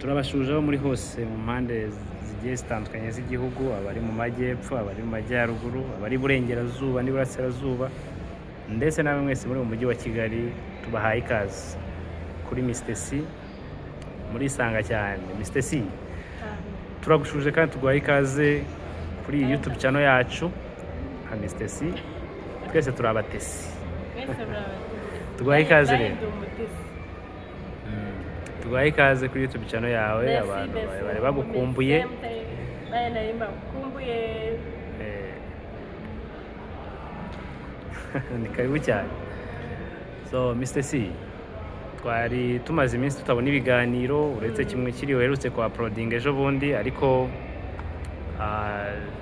turabashuje abo muri hose mu mpande zigiye zitandukanye z'igihugu, abari mu majyepfo, abari mu majyaruguru, abari iburengerazuba n'iburasirazuba, ndetse namwe mwese muri mu mujyi wa Kigali. Tubahaye ikaze kuri Mr C, muri Isanga cyane. Mr C, turagushuje kandi tuguhaye ikaze kuri iyi YouTube channel yacu nka Mr C. Twese turabatesi, tuguhaye ikaze rero, tuguhaye ikaze kuri YouTube channel yawe. Abantu bari bagukumbuye, ni karibu cyane. So Mr C, twari tumaze iminsi tutabona ibiganiro uretse kimwe kiri uherutse kwa uploading ejo bundi, ariko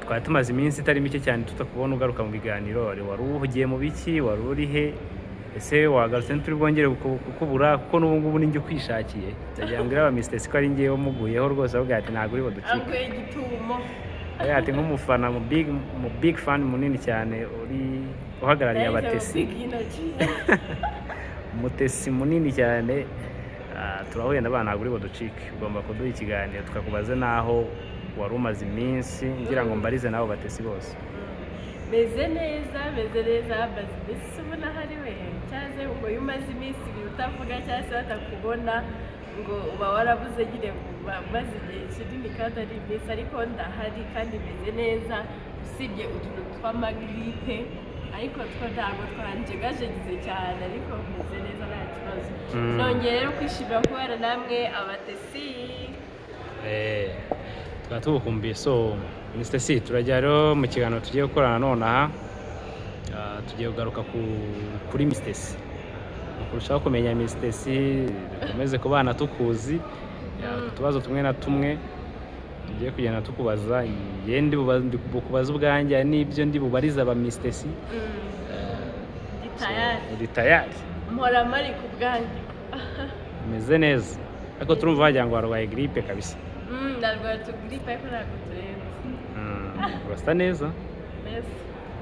twari tumaze iminsi itari mike cyane tutakubona ugaruka mu biganiro. Wari uhugiye mu biki? Wari uri he? Ese wagarutse ntituri bwongere kukubura kuko n'ubu ngubu ninjye ukwishakiye? Ndagira ngo aba Mr C ko ari ngewe wamuguyeho rwose, avuga ati ntabwo uri buducike. Ati nk'umufana mu big fan munini cyane uri uhagarariye abatesi, umutesi munini cyane. Turahuye n'abana, ntabwo uri buducike. Ugomba kuduha ikiganiro tukakubaza naho wari umaze iminsi, ngira ngo mbarize nabo batesi bose. Meze neza bazi iminsi ubona hari we cyaze ngo iyo umaze iminsi ibiri utavuga cyangwa se batakubona ngo uba warabuze nyine maze igihe kinini kandi ari iminsi, ariko ndahari kandi meze neza, usibye utuntu tw'amagripe ariko two ntabwo twanjegajegize cyane, ariko meze neza nta kibazo. Nongeye rero kwishimira kubana namwe abatesi. Tukaba tubukumbiye. So Mr C, turajya rero mu kiganiro tugiye gukorana nonaha. Tugiye kugaruka kuri Mr C, kurushaho kumenya Mr C, dukomeze kubana tukuzi. Utubazo tumwe na tumwe tugiye kugenda tukubaza, ndi bukubaza ubwanjye n'ibyo ndi bubariza aba Mr C. Ndi tayari, mpora mari ku bwanjye. meze neza, ariko turumva wagira ngo warwaye gripe kabisa. Ndarwaye gripe ariko ntabwo turenze. Urasa neza,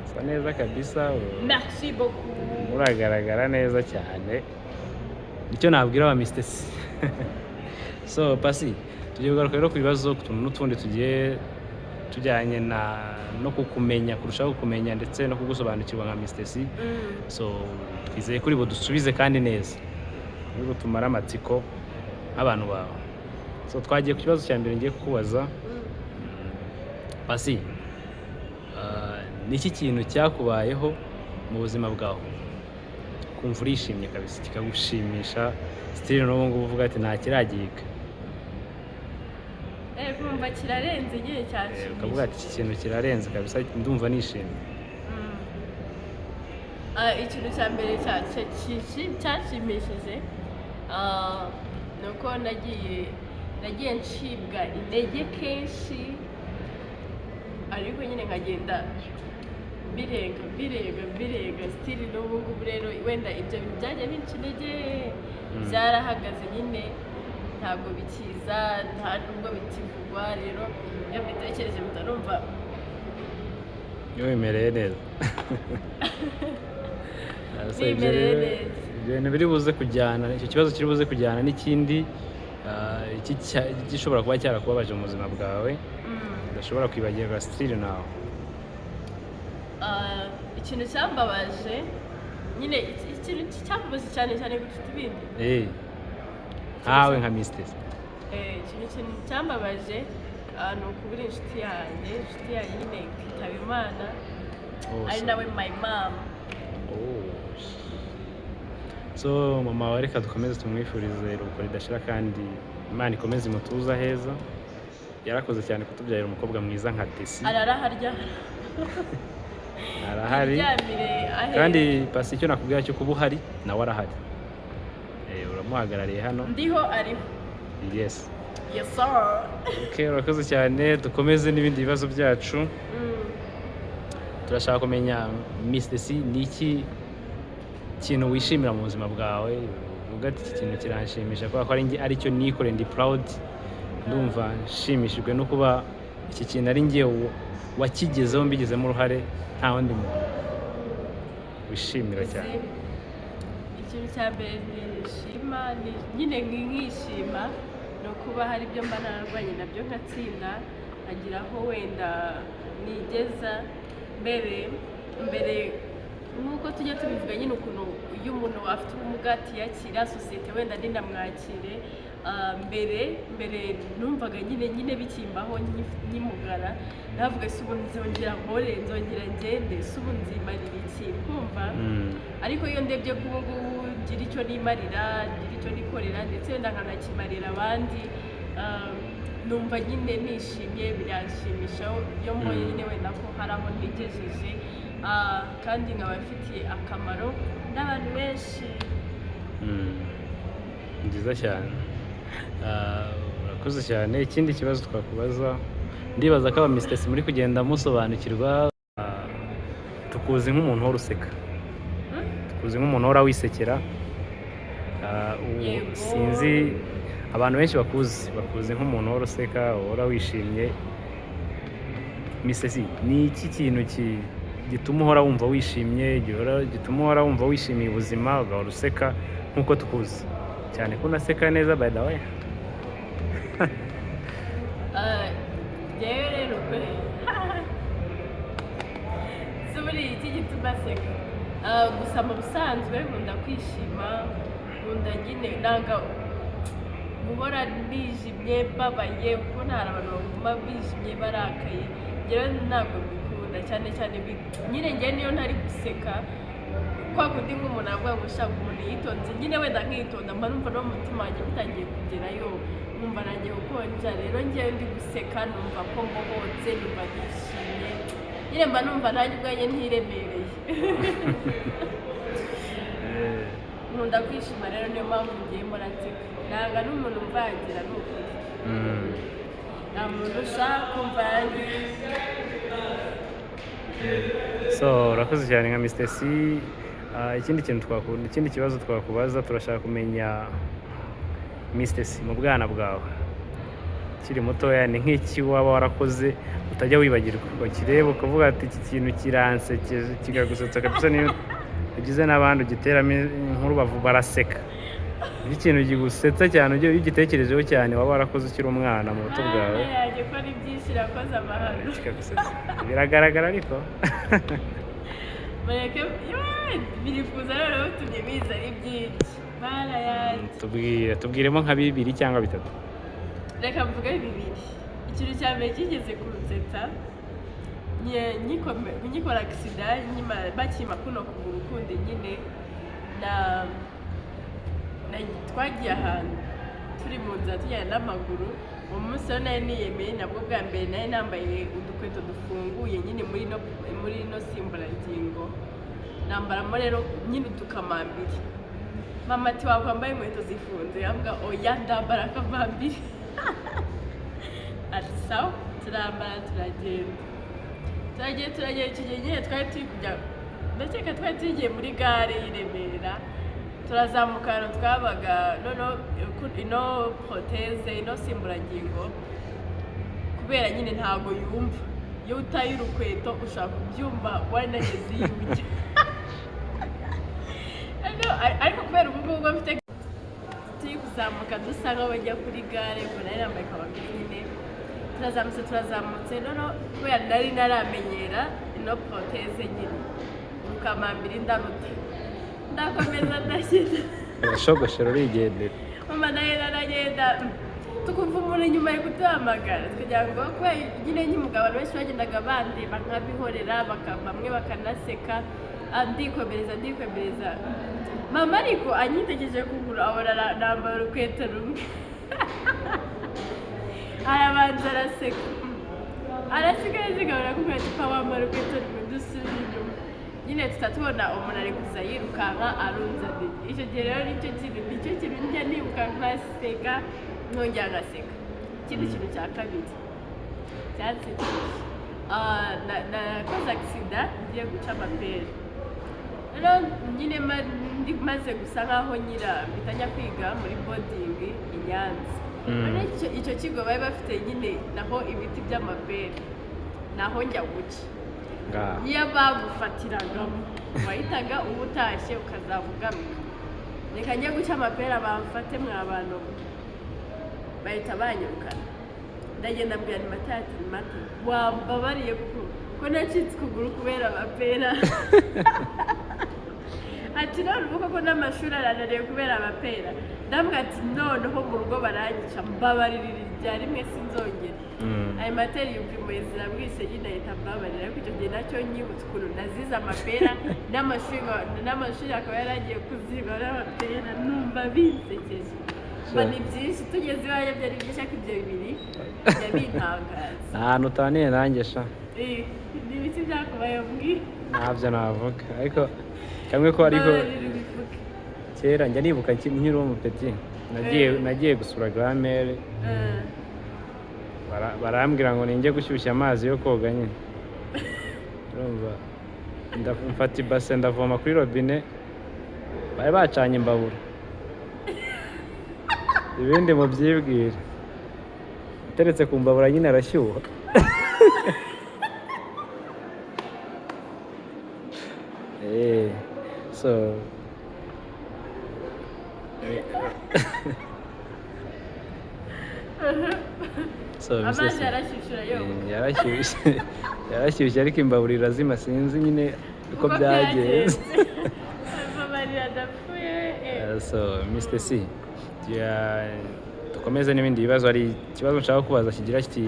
usa neza kabisa. Merci beaucoup. Uragaragara neza cyane, nicyo nabwira aba Mr C. So Pasi, tugiye kugaruka rero ku bibazo kutuntu n'utundi tugiye tujyanye no kukumenya, kurushaho kukumenya ndetse no kugusobanukirwa nka Mr C. So twizeye kuri budusubize kandi neza, uri butumara amatsiko abantu bawe. So twagiye ku kibazo cya mbere ngiye kukubaza. Pasi, ni iki kintu cyakubayeho mu buzima bwawe kumva urishimye kabisa, kikagushimisha still n'ubu ngubu uvuga ati nta kiragiga? Kumva kirarenze igihe cyashimisha, ukavuga ati iki kintu kirarenze kabisa, ndumva nishimye. Ikintu cya mbere cyashimishije ni uko nagiye ncibwa intege kenshi, ariko nyine nkagenda birenga still n'ubu ngubu rero wenda ibyo bintu byajya binca intege byarahagaze nyine, ntabwo bikiza, nta nubwo bikivugwa. Rero iyo mbitekereje mutarumva wimereye neza. Wimereye neza. Ibintu biri buze kujyana, icyo kibazo kiri buze kujyana n'ikindi gishobora kuba cyarakubabaje mu buzima bwawe udashobora kwibagirwa still nawe. Ikintu cyambabaje nyine, ikintu cyambabaje cyane gututa ibindi, nkawe nka Mr C. Ikintu cyambabaje ni ukubura inshuti yanjye nyine ikitaba Imana, ari nawe my mom. So mama wawe, reka dukomeze tumwifurize iruhuko ridashira kandi Imana ikomeze imutuza heza. Yarakoze cyane kutubyarira umukobwa mwiza nka Tesi. Arahari kandi Pasi, icyo nakubwira cyo kuba uhari nawe arahari. Uramuhagarariye hano. Ndiho ariho. Yes sir. Okay, urakoze cyane. Dukomeze n'ibindi bibazo byacu. Turashaka kumenya Mr C, ni iki kintu wishimira mu buzima bwawe uvuga ati iki kintu kiranshimisha kubera ko ari cyo nikore, ndi proud, ndumva nshimishijwe no kuba iki kintu ari ngewe wakigezeho, mbigizemo uruhare, nta wundi muntu wishimira cyane? Ikintu cya mbere nishima nyine nkishima ni ukuba hari ibyo mba nararwanye nabyo nkatsinda nkagira aho wenda nigeza mbere nk'uko tujya tubivuga nyine ukuntu iyo umuntu afite ubumuga atiyakira sosiyete wenda ndinamwakire mbere numvaga nyine bikimbaho nkimugara navuga se ubu nzongera nkore nzongera ngende se ubu nzimarira iki kumva ariko iyo ndebye ko ubu ngubu ngira icyo nimarira ngira icyo nikorera ndetse wenda nkanakimarira abandi numva nyine nishimye biranshimisha iyo mbonye nyine wenda ko hari aho ntigejeje kandi nkaba mfitiye akamaro n'abantu benshi. Nziza cyane, urakoze cyane. Ikindi kibazo twakubaza, ndibaza ko aba Miss Tessy muri kugenda musobanukirwa, tukuzi nk'umuntu uhora useka, tukuzi nk'umuntu uhora wisekera, sinzi abantu benshi bakuzi nk'umuntu uhora useka, uhora wishimye. Miss Tessy, ni iki kintu gituma uhora wumva wishimye, gituma uhora wumva wishimiye ubuzima ugahora useka nk'uko tukuzi cyane ko unaseka neza by the way? Yewe rero si buriya iki gituma aseka, gusa mu busanzwe nkunda kwishima, nkunda nyine nanga guhora nijimye mbabaye kuko hari abantu baguma bijimye barakaye, njyewe ntabwo mbikunda cyane nyine njyewe niyo ntari guseka kwa kundi nk'umuntu avuga ngo ushaka umuntu yitonze nyine wenda nkitonda mba numva no mu mutima wanjye bitangiye kugerayo numva nangiye gukonja, rero njyewe ndi guseka numva ko mbohotse, numva nishimye, nyine mba numva nanjye ubwanjye ntiremereye. Nkunda kwishima rero niyo mpamvu ngiye mpora nseka, nanga n'umuntu mvangira ni ukuri, nta muntu ushaka kumva yanjye. So urakoze cyane nka Miss Tessy. Ikindi kibazo twakubaza, turashaka kumenya Miss Tessy mu bwana bwawe ukiri mutoya, ni nk'iki waba warakoze utajya wibagirwa, ukireba ukavuga ati iki kintu kiransekeje kikagusetsa kabisa, niyo ugize n'abandi ugiteramo inkuru baraseka. Iki kintu kigusetsa cyane iyo ugitekerejeho cyane waba warakoze ukiri umwana mu buto bwawe? Yaje ko ari byinshi irakoze amahano kikagusetsa, biragaragara ariko bareke biri kuza rero utumye biza ari byinshi barayaje. Tubwiremo nka 2 cyangwa 3. Reka mvuge 2. Ikintu cya mbere kigeze kunsetsa nkikora accident bakima kuno kuguru kundi nyine twagiye ahantu turi mu nzira tujyana n'amaguru. Uwo munsi rero nari niyemeye, nabwo bwa mbere nari nambaye udukweto dufunguye nyine muri ino simburangingo, nambaramo rero nyine udukamambiri. Mama ati wakwambaye inkweto zifunze, avuga oya ndambara akamambiri. Ati sawa, turambara turagenda icyo gihe nyine twari turi kujya, ndakeka twari tugiye muri gare y'i Remera, turazamuka ahantu twabaga, ino proteze ino simburangingo kubera nyine ntabwo yumva, iyo utaye urukweto ushaka kubyumva wanageze iyo ujya. Ariko kubera ubu ngubu mfite turi kuzamuka dusa nk'abajya kuri gare, ngo nari nambaye akabambiri nyine, turazamutse noneho kubera nari naramenyera ino proteze nyine ukamambiri ndakomeza ndashyira urashogoshera urigendera. mama nayo naragenda tukumva umuntu inyuma yo kuduhamagara kugira ngo kubera nyine nk'umugabo abantu benshi bagendaga bandeba nkabihorera, bamwe bakanaseka, ndikomereza. Mama ariko anyitegereje kuguru abona nambaye urukweto rumwe. Arabanza araseka yazigabura kumwe ati pa wambaye urukweto rumwe dusubira inyuma. Nyine tutatubona umuntu ari kuza yirukanka arunzaniye. Icyo gihe rero nicyo kintu njya nibuka nkaseka nkongera ngaseka. Ikindi kintu cya kabiri cyansekeje, nakoze accident ngiye guca amapera. Rero nyine maze gusa nkaho mpita njya kwiga muri boarding i Nyanza. Icyo kigo bari bafite nyine naho ibiti by'amapera, naho njya guca. Niyo bagufatiragamo wahitaga uba utashye ukazavugaruka, reka njye guca amapera bamfate mwa bantu. bahita banyirukana ndagenda mbwira ni Mata ati Mata wambabariye ko nacitse ukuguru kubera amapera ati none uvuga ko n'amashuri arananiye kubera amapera ndambwira ati noneho mu rugo baranyica mbabaririra irya rimwe sinzongera ayo materi yumva impuhwe ziramwishe nyine ahita mbabarira ariko icyo gihe nacyo nyibutse ukuntu nazize amapera n'amashuri akaba yaragiye kuziba n'amapera numva binsekeje ni byinshi tugeze iwawe byari byinshi ariko ibyo bibiri bijya bintangaza ahantu utaniye nanjye sha ni ibiki byakubaye mbwira ntabyo navuga ariko kamwe ko ariko kera njya nibuka nkiri umupeti nagiye gusura grand-mère barambwira ngo ninjye gushyushya amazi yo koga nyine urumva mfata ibase ndavoma kuri robine bari bacanye imbabura ibindi mubyibwire uteretse ku mbabura nyine arashyuha so amazi yarashyushye ariko imbabura irazima sinzi nyine uko byagenze so Mr. C dukomeze n'ibindi bibazo hari ikibazo nshaka kubaza kigira kiti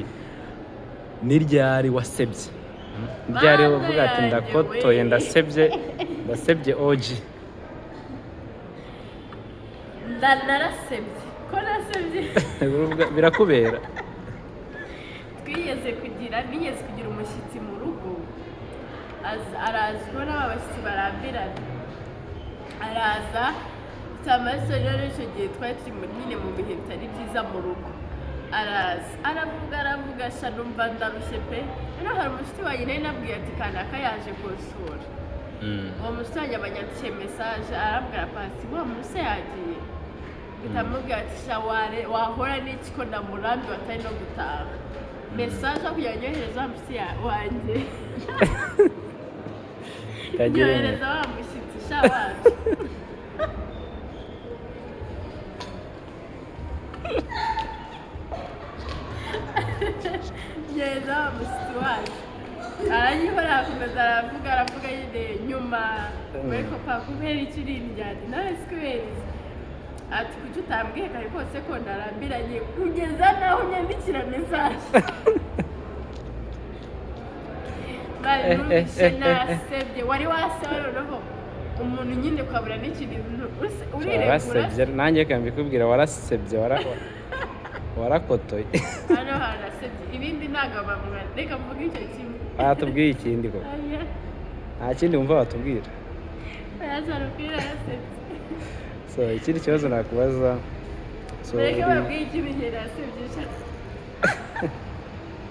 ni ryari wasebye ryari uvuga ati ndakotoye ndasebye OG narasebye ko nasebye birakubera nigeze kugira umushyitsi mu rugo araza ubona abashyitsi barambirana araza amaraso rero icyo gihe twari turi nyine mu bihe bitari byiza mu rugo araza aravuga sha numva ndarushye pe rero hari umushyitsi wanjye nari nabwiye ati kanaka yaje kunsura uwo mushyitsi wanjye abanyandikiye mesaje arambwira pasi wa munsi yagiye bitamubwira ati sha wahora n'iki ko ndamurambiwe atari no gutaha mesaje kugira ngo nyohereze wa mushyitsi wanjye nyohereza wa mushyitsi sha wacu nyohereza wa mushyitsi wacu aranyihora akomeza aravuga nyine nyuma ariko pa kubera iki uri indyane nawe si kubera iki ati kuki utambwiye kare kose ko ndarambiranye kugeza naho unyandikira mesaje bari numvise nasebye wari waseba noneho umuntu nyine ukabura n'ikintu warasebye nanjye kambikubwira warasebye warakotoye hano harasebye ibindi ntabwo bamwana reka mvuge icyo kimwe batubwiye ikindi koko nta kindi wumva batubwira yazarubwira yarasebye so ikindi kibazo nakubaza reka babwiye ikindi yarasebye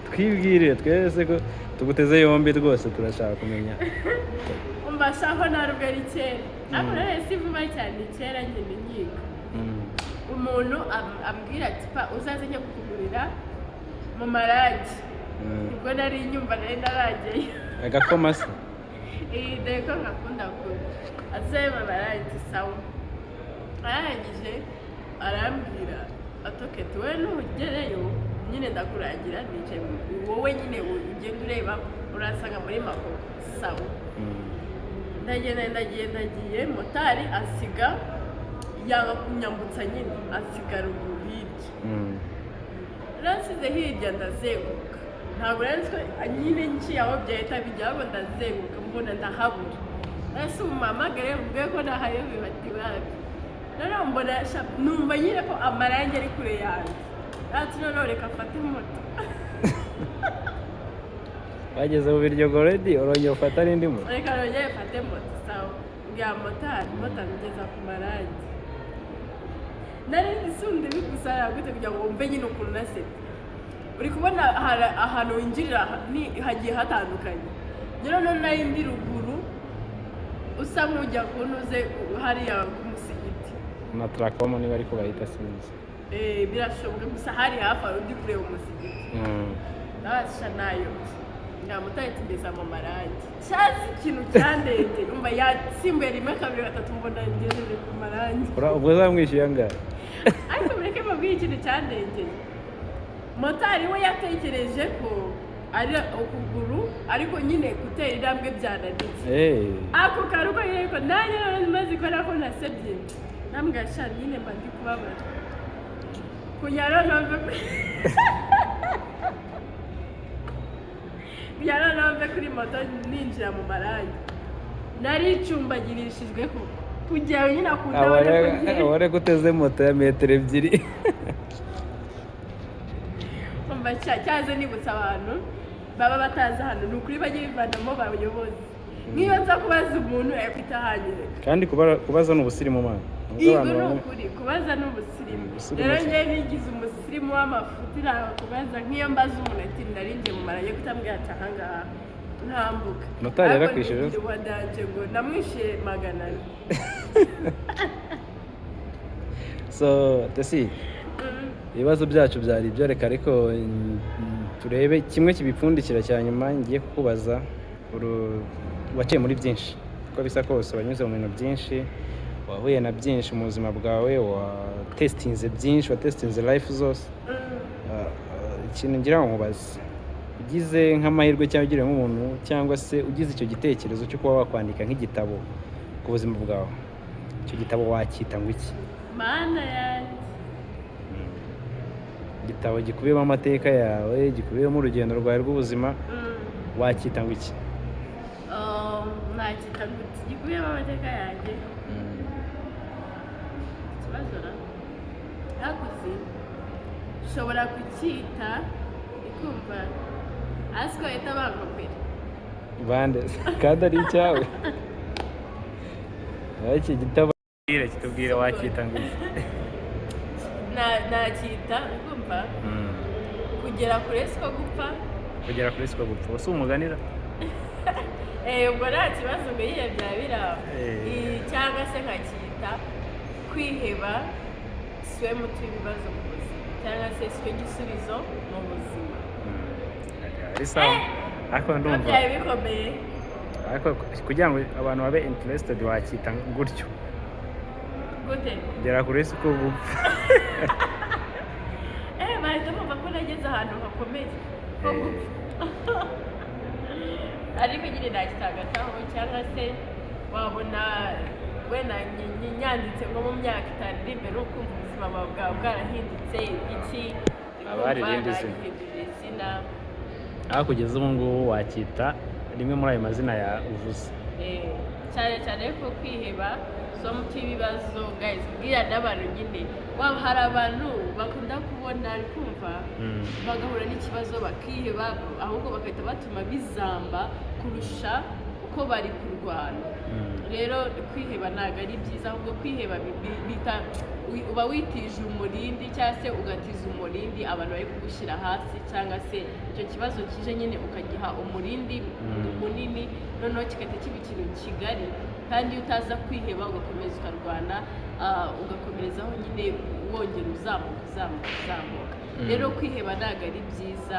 twibwire twese ko tuguteze yombi rwose turashaka kumenya mbashaho ntabwo ari kera ariko rero si vuba cyane kera nyine nyiga umuntu ambwira ati pa uzaze njye kukugurira mu marangi ubwo nari inyumva nari naragiye agakoma se iyi dore ko ngakunda kure azaye mu marangi sawa arangije arambwira atoketi we nugereyo nyine ndakurangira nicaye wowe nyine ugenda ureba urasanga muri makoko sawa ndagiye motari asiga yanga kunyambutsa nyine asiga ruguru hirya nasize hirya ndazenguka ntabwo rero nyine nciye aho byahita bijya ahubwo ndazenguka mbona ndahabura ese umuhamagare mvuge ko nahayobewe ati wapi noneho mbona numva nyine ko amarangi ari kure yanjye ati noneho reka afate moto bageze mu Biryogo redi urongera ufata n'indi moto reka nongere mfate moto sawa bwa motari ngeza ku marangi nari nsunde bigusara gute kugira ngo wumve nyine ukuntu nasebye uri kubona ahantu winjirira hagiye hatandukanye rero none nari ndi ruguru usa nk'ujya kuntuze hariya ku musigiti na tarakomo niba ariko bahita sinzi birashoboka gusa hari hafi hari undi kureba umusigiti nabasha nayo nta mutahita ingeza mu marangi cyazi ikintu cyandende umva yasimbuye rimwe kabiri gatatu mbona ngejeje ku marangi ubwo uzamwishyuye angahe ariko mureke mabwiye ikintu cyandengeye motari we yatekereje ko ari ukuguru ariko nyine gutera intambwe byananiye ako karuko yego nanjye none maze ikora ko nasebye nambwa sha nyine mba ndi kubabara kunyara nombe kuri moto ninjira mu marayi nari icumbagirishijweho kugira nyine akunda abare guteze moto ya metero 2 umva cyaze nibutsa abantu baba batazi hano ni ukuri bajye bivanamo bayobozi nk'iyo nza kubaza umuntu yakwita hanyere kandi kubaza ni ubusirimu mana Igo ni ukuri kubaza ni ubusirimu rero njyewe nigize umusirimu w'amafuti kubaza nk'iyo mbaza umuntu ati ndarinjye mu maraye kutambwira ati ahangaha ntambuka notari yarakwishyuje wadanje ngo namwishyuye 400 so Tesi ibibazo byacu byari ibyo reka ariko turebe kimwe kibipfundikira cya nyuma ngiye kukubaza waciye muri byinshi uko bisa kose wanyuze mu bintu byinshi wahuye na byinshi mu buzima bwawe watestinze byinshi watestinze life zose ikintu ngira ngo nkubaze ugize nk'amahirwe cyangwa ugire nk'umuntu cyangwa se ugize icyo gitekerezo cyo kuba wakwandika nk'igitabo ku buzima bwawe icyo gitabo wacyita ngo iki mana yanjye igitabo gikubiyemo amateka yawe gikubiyemo urugendo rwawe rw'ubuzima wacyita ngo iki nacyita ngo gikubiyemo amateka yanjye ikibazo hakuzi ushobora kucyita ikumva asiko ahita bangopera bande kandi ari icyawe iki gitabo kitubwire wacyita ngo iki nacyita ikumva kugera kure siko gupfa usi umuganira ubwo nta kibazo ngo yihe byaba biraba cyangwa se nkacyita kwiheba siwe muti w'ibibazo mu buzima cyangwa se siwe gisubizo mu buzima ari sawa ariko ndumva byari bikomeye ariko kugira ngo abantu babe interested wacyita gutyo gute kugera kure siko gupfa bahita bumva ko nageze ahantu hakomeye ko gupfa ariko nyine nakitagataho cyangwa se wabona wenda nyanditse nko mu myaka 5 iri imbere ukumva ubuzima bwawe bwarahindutse iki abarihindura izina aho kugeza ubu ngubu wacyita rimwe muri ayo mazina ya uvuze cyane cyane ko kwiheba so muti ibibazo guys bwira n'abantu nyine waba hari abantu bakunda kubona kumva bagahura n'ikibazo bakiheba ahubwo bagahita batuma bizamba kurusha uko bari kurwana rero kwiheba ntabwo ari byiza ahubwo kwiheba bita uba witije umurindi cyangwa se ugatiza umurindi abantu bari kugushyira hasi cyangwa se icyo kibazo kije nyine ukagiha umurindi munini noneho kigahita kiba ikintu kigari kandi iyo utaza kwiheba ugakomeza ukarwana ugakomerezaho nyine wongera uzamuka rero kwiheba ntabwo ari byiza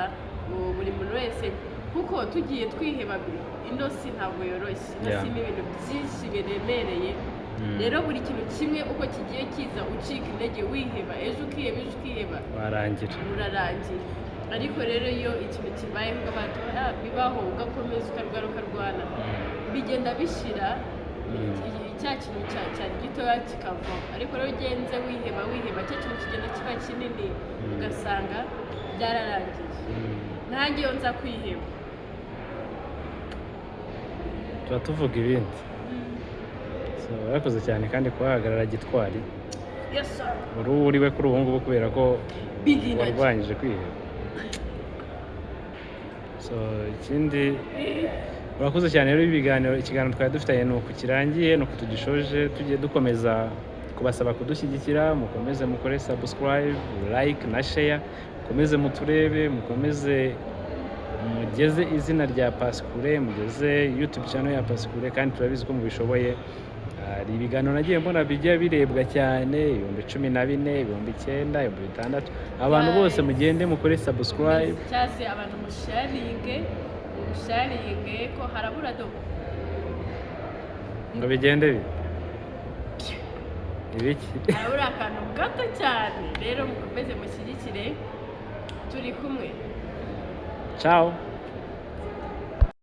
buri muntu wese kuko tugiye twiheba ino si ntabwo yoroshye ino si ibintu byinshi biremereye rero buri kintu kimwe uko kigiye kiza ucika intege wiheba ejo ukiheba urarangira ariko rero iyo ikintu kibayeho abantu bibaho ugakomeza ukarwana bigenda bishira cya kintu cyari gitoya kikava ariko rero ugenze wiheba cya kintu kigenda kiba kinini ugasanga byararangiye ntange iyo nza kwiheba tuba tuvuga ibindi warakoze cyane kandi kuhahagarara gitwari uriwe kuri ubu ngubu kubera ko warwanyije kwiheba ikindi urakoze cyane rero ikiganiro twari dufitanye ni uku kirangiye ni uku tugishoje tugiye dukomeza kubasaba kudushyigikira mukomeze mukore subscribe like na share mukomeze muturebe mukomeze mugeze izina rya Pasikure mugeze YouTube channel ya Pasikure kandi turabizi ko mubishoboye hari ibiganiro nagiye mbona bijya birebwa cyane 14,000 9,000 6,000 abantu bose mugende mukore subscribe cyase abantu musharinge ko harabura do ngo bigende ibiki harabura akantu gato cyane rero mukomeze mushyigikire turi kumwe ciao